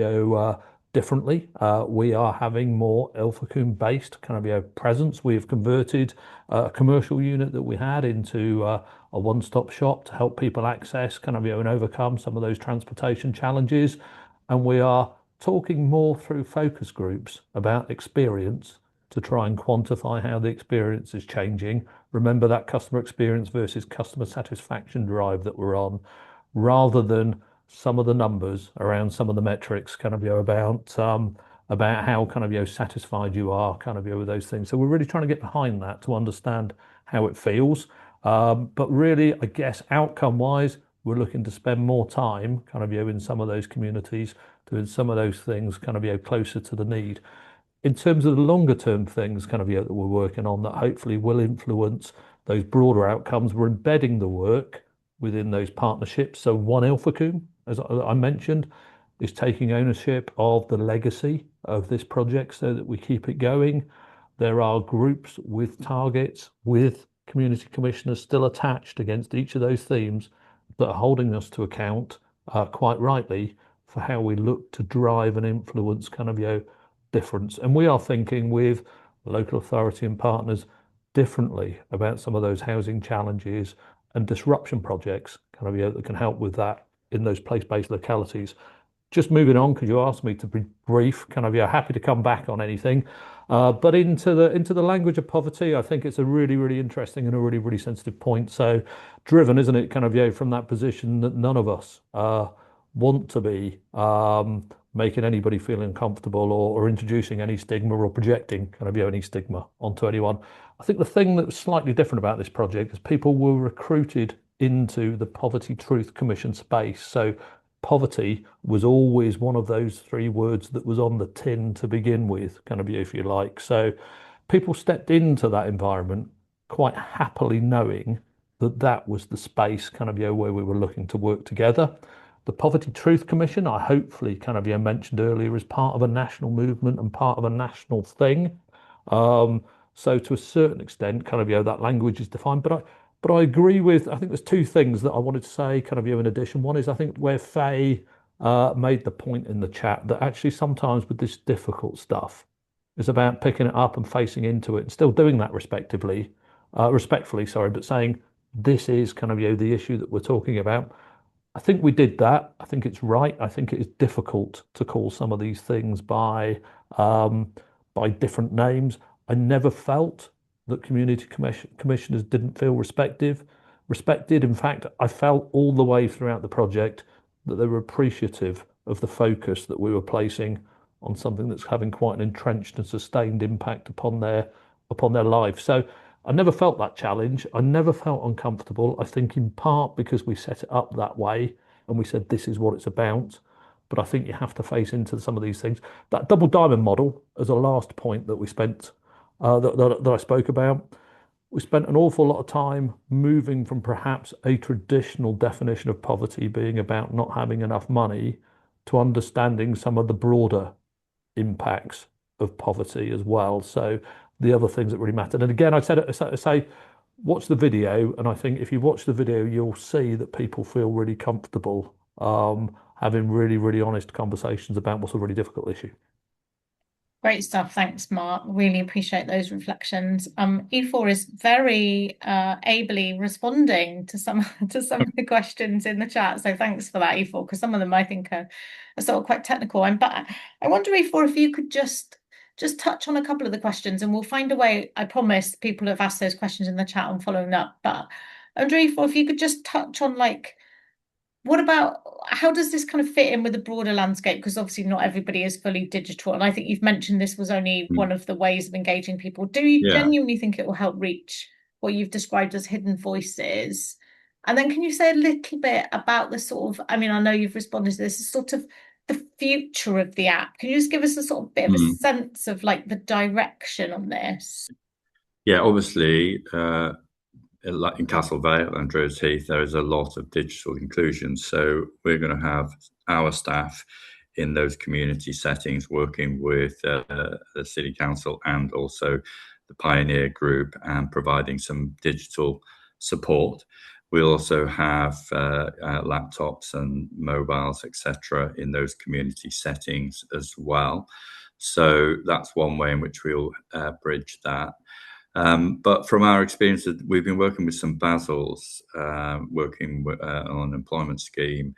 differently. We are having more Ilfracombe based kind of presence. We have converted a commercial unit that we had into a one-stop shop to help people access kind of and overcome some of those transportation challenges. And we are talking more through focus groups about experience to try and quantify how the experience is changing. Remember that customer experience versus customer satisfaction drive that we're on, rather than some of the numbers around some of the metrics kind of about how kind of satisfied you are kind of with those things. So we're really trying to get behind that to understand how it feels. But really, I guess outcome wise, we're looking to spend more time kind of in some of those communities, doing some of those things kind of closer to the need. In terms of the longer term things kind of that we're working on that hopefully will influence those broader outcomes, we're embedding the work within those partnerships. So One Ilfracombe, as I mentioned, is taking ownership of the legacy of this project so that we keep it going. There are groups with targets, with community commissioners still attached against each of those themes that are holding us to account, quite rightly, for how we look to drive and influence kind of difference. And we are thinking with local authority and partners differently about some of those housing challenges and disruption projects kind of that can help with that in those place-based localities. Just moving on, because you asked me to be brief, kind of happy to come back on anything. But into the language of poverty, I think it's a really, really interesting and a really, really sensitive point. So driven, isn't it, kind of from that position that none of us want to be making anybody feel uncomfortable or introducing any stigma or projecting kind of any stigma onto anyone. I think the thing that was slightly different about this project is people were recruited into the Poverty Truth Commission space. So poverty was always one of those three words that was on the tin to begin with, kind of if you like. So people stepped into that environment quite happily knowing that that was the space kind of where we were looking to work together. The Poverty Truth Commission, I hopefully kind of mentioned earlier, is part of a national movement and part of a national thing. So to a certain extent, kind of that language is defined. But I agree with, I think there's two things that I wanted to say kind of in addition. One is I think where Faye made the point in the chat that actually sometimes with this difficult stuff, it's about picking it up and facing into it and still doing that respectfully, sorry, but saying this is kind of the issue that we're talking about. I think we did that. I think it's right. I think it is difficult to call some of these things by different names. I never felt that community commissioners didn't feel respected. In fact, I felt all the way throughout the project that they were appreciative of the focus that we were placing on something that's having quite an entrenched and sustained impact upon their life. So I never felt that challenge. I never felt uncomfortable. I think in part because we set it up that way and we said this is what it's about. But I think you have to face into some of these things. That double diamond model, as a last point that we spent, that I spoke about, we spent an awful lot of time moving from perhaps a traditional definition of poverty being about not having enough money to understanding some of the broader impacts of poverty as well. So the other things that really mattered. And again, I say, watch the video. And I think if you watch the video, you'll see that people feel really comfortable having really, really honest conversations about what's a really difficult issue. Great stuff. Thanks, Mark. Really appreciate those reflections. Ifor is very ably responding to some of the questions in the chat. So thanks for that, Ifor, because some of them I think are sort of quite technical. But I wonder, Ifor, if you could just touch on a couple of the questions, and we'll find a way. I promise people have asked those questions in the chat and following up. But I wonder, Ifor, if you could just touch on what about how does this kind of fit in with the broader landscape? Because obviously not everybody is fully digital. And I think you've mentioned this was only one of the ways of engaging people. Do you genuinely think it will help reach what you've described as hidden voices? And then can you say a little bit about the sort of, I mean, I know you've responded to this, sort of the future of the app. Can you just give us a sort of bit of a sense of the direction on this? Yeah, obviously, like in Castle Vale and Drows Heath, there is a lot of digital inclusion. So we're going to have our staff in those community settings working with the City Council and also the Pioneer Group and providing some digital support. We'll also have laptops and mobiles, etc., in those community settings as well. So that's one way in which we'll bridge that. But from our experience, we've been working with some Basils, working on an employment scheme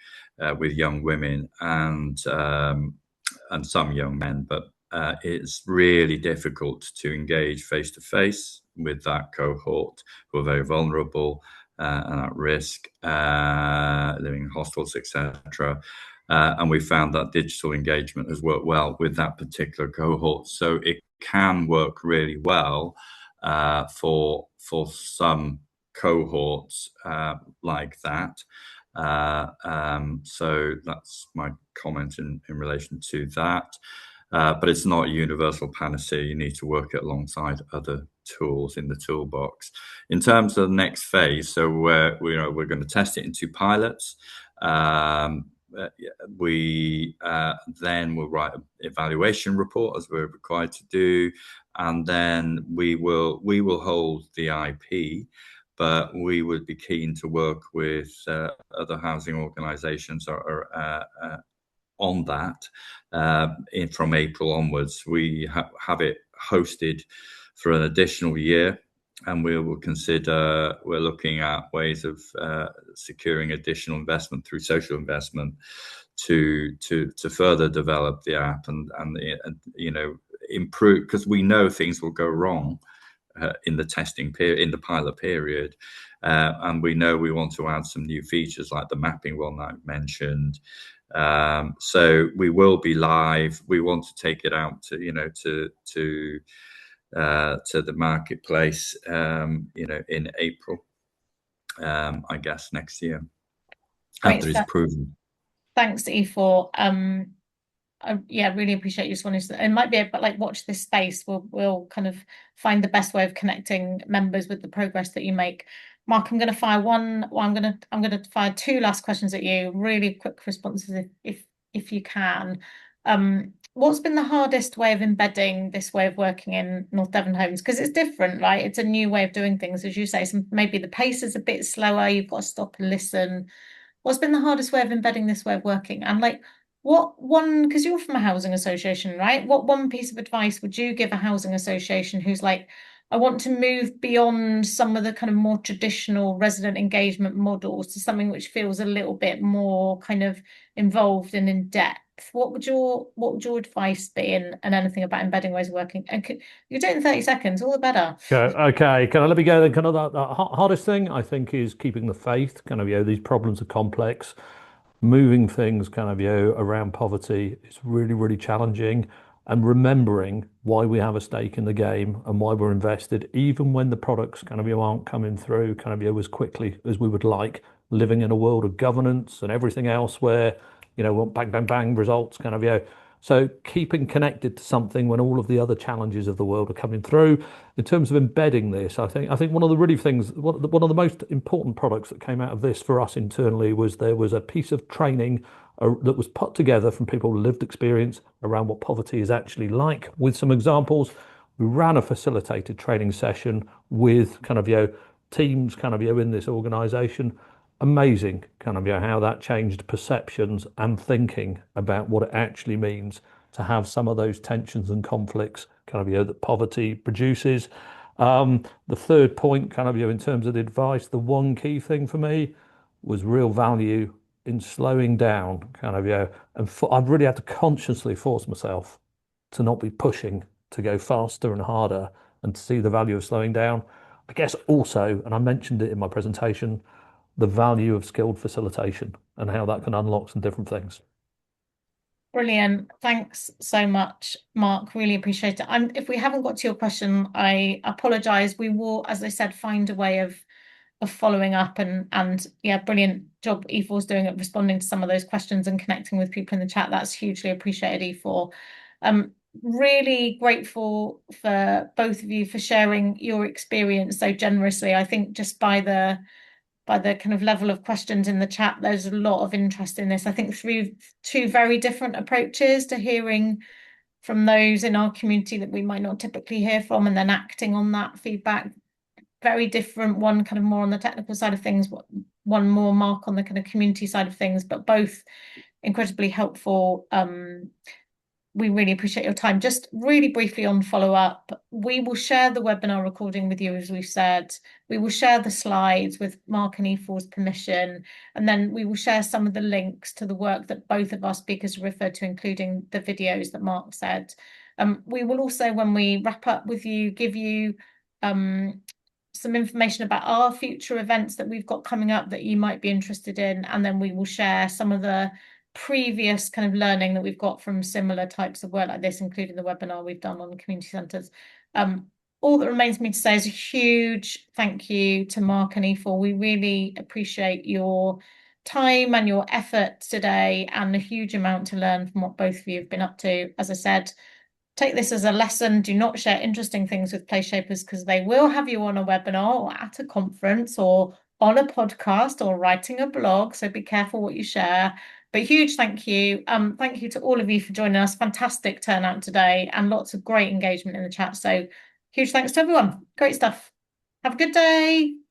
with young women and some young men, but it's really difficult to engage face to face with that cohort who are very vulnerable and at risk, living in hostels, etc. And we found that digital engagement has worked well with that particular cohort. So it can work really well for some cohorts like that. So that's my comment in relation to that. But it's not a universal panacea. You need to work it alongside other tools in the toolbox. In terms of the next phase, so we're going to test it in 2 pilots. We then will write an evaluation report as we're required to do, and then we will hold the IP, but we would be keen to work with other housing organisations or on that from April onwards. We have it hosted for an additional year, and we're looking at ways of securing additional investment through social investment to further develop the app and improve, because we know things will go wrong in the testing period, in the pilot period, and we know we want to add some new features like the mapping one that I mentioned. So we will be live. We want to take it out to the marketplace, in April, I guess next year, after it's proven. Thanks, Ifor. Yeah, really appreciate you just wanting to. It might be, but like, watch this space. We'll kind of find the best way of connecting members with the progress that you make. Marc, I'm going to fire I'm going to fire 2 last questions at you. Really quick responses, if you can. What's been the hardest way of embedding this way of working in North Devon homes? Because it's different, right? It's a new way of doing things, as you say. Maybe the pace is a bit slower. You've got to stop and listen. What's been the hardest way of embedding this way of working? And like, because you're from a housing association, right? What one piece of advice would you give a housing association who's like, I want to move beyond some of the kind of more traditional resident engagement models to something which feels a little bit more kind of involved and in depth? What would your advice be, and anything about embedding ways of working? And you do it in 30 seconds, all the better. Okay. Let me go then. Kind of the hardest thing I think is keeping the faith. Kind of, these problems are complex. Moving things kind of, around poverty is really, really challenging. And remembering why we have a stake in the game and why we're invested, even when the products kind of, aren't coming through kind of, as quickly as we would like, living in a world of governance and everything else where, bang, bang, bang results kind of, So keeping connected to something when all of the other challenges of the world are coming through. In terms of embedding this, I think one of the really things, one of the most important products that came out of this for us internally was there was a piece of training that was put together from people with lived experience around what poverty is actually like, with some examples. We ran a facilitated training session with kind of, teams kind of, in this organisation. Amazing kind of, how that changed perceptions and thinking about what it actually means to have some of those tensions and conflicts kind of, that poverty produces. The third point kind of, in terms of the advice, the one key thing for me was real value in slowing down kind of, and I've really had to consciously force myself to not be pushing to go faster and harder and to see the value of slowing down. I guess also, and I mentioned it in my presentation, the value of skilled facilitation and how that can unlock some different things. Brilliant. Thanks so much, Marc. Really appreciate it. If we haven't got to your question, I apologise. We will, as I said, find a way of following up, and yeah, brilliant job Ifor's doing at responding to some of those questions and connecting with people in the chat. That's hugely appreciated, Ifor. Really grateful for both of you for sharing your experience so generously. I think just by the kind of level of questions in the chat, there's a lot of interest in this. I think through 2 very different approaches to hearing from those in our community that we might not typically hear from, and then acting on that feedback. Very different, one kind of more on the technical side of things, one more, Marc, on the kind of community side of things, but both incredibly helpful. We really appreciate your time. Just really briefly on follow-up, we will share the webinar recording with you, as we've said. We will share the slides with Marc and Ifor's permission, and then we will share some of the links to the work that both of our speakers referred to, including the videos that Marc said. We will also, when we wrap up with you, give you some information about our future events that we've got coming up that you might be interested in, and then we will share some of the previous kind of learning that we've got from similar types of work like this, including the webinar we've done on community centres. All that remains for me to say is a huge thank you to Marc and Ifor. We really appreciate your time and your effort today, and a huge amount to learn from what both of you have been up to. As I said, take this as a lesson. Do not share interesting things with PlaceShapers, because they will have you on a webinar or at a conference or on a podcast or writing a blog. So be careful what you share. But huge thank you. Thank you to all of you for joining us. Fantastic turnout today and lots of great engagement in the chat. So huge thanks to everyone. Great stuff. Have a good day.